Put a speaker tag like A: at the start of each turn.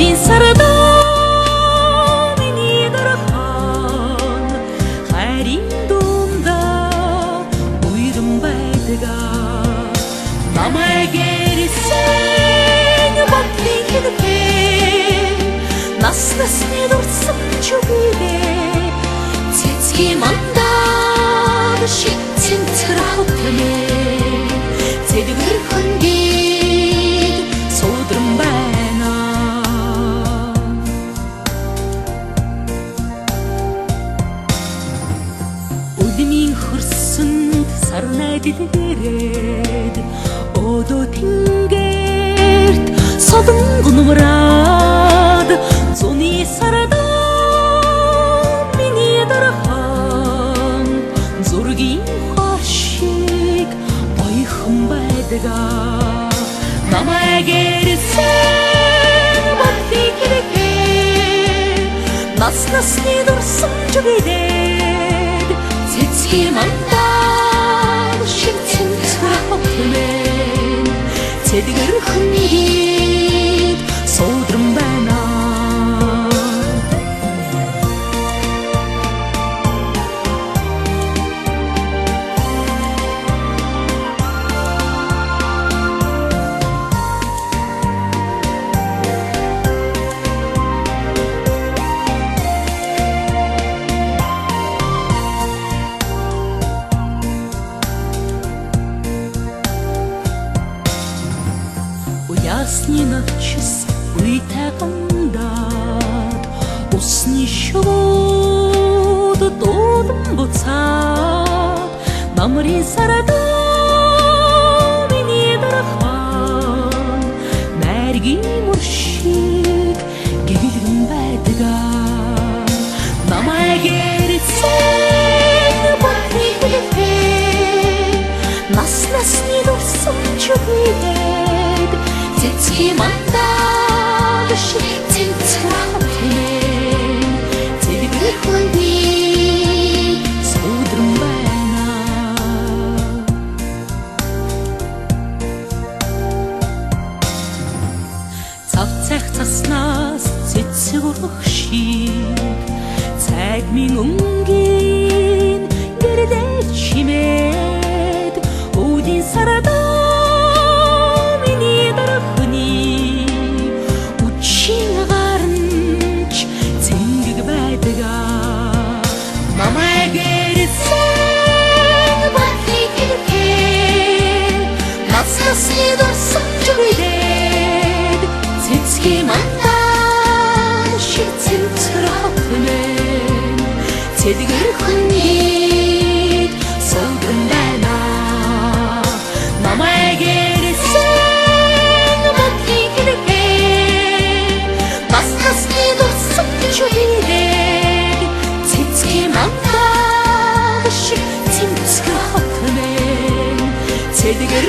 A: Өдийн сарда миний дарахан хайрын дундаа уйран байдаг намайг ирсэн батлын хэлбэр нас насны дурсан чүгээрээ цэцгийн мандаа шиг цэнцэр хавтмээ цэдгэр хөнгийг суудран байна үлмийн хөрсөнд сарнай дэлгэрээд өдөө тэнгэрт содон гунвраад зуны сарда миний дарахан зургийн хашиг ойхон байдаг намайг ирсэн батлын хэлбэр нас насны дурсан чүгээрээ цэцгийн мандаа шиг цэнцэр хавтмээ цэдгэр хөнгийг суудран байна Ясны ночис уйтай гандаад усны шууд дуудан буцаад намрын сарда миний дарахан найргийн мөршиг гэгэрэн байдаг намайг ирсэн батлын хэлбэр нас насны дурсан чүгээрээ цэцгийн мандаа шиг цэнцэр хавтмээ цэдгэр хөнгийг суудран байна цав цах цаснаас цэцэг урах шиг цайг минь өнгийн гэрдээ чимээд өдийн сарда намайг ирсэн батлын хэлбэр нас насны дурсан чүгээрээ цэцгийн мандаа шиг цэнцэр хавтмээ цэдгэр хөнгийг суудран байна намайг ирсэн батлын хэлбэр нас насны дурсан чүгээрээ цэцгийн мандаа шиг цэнцэр хавтмээ цэдгэр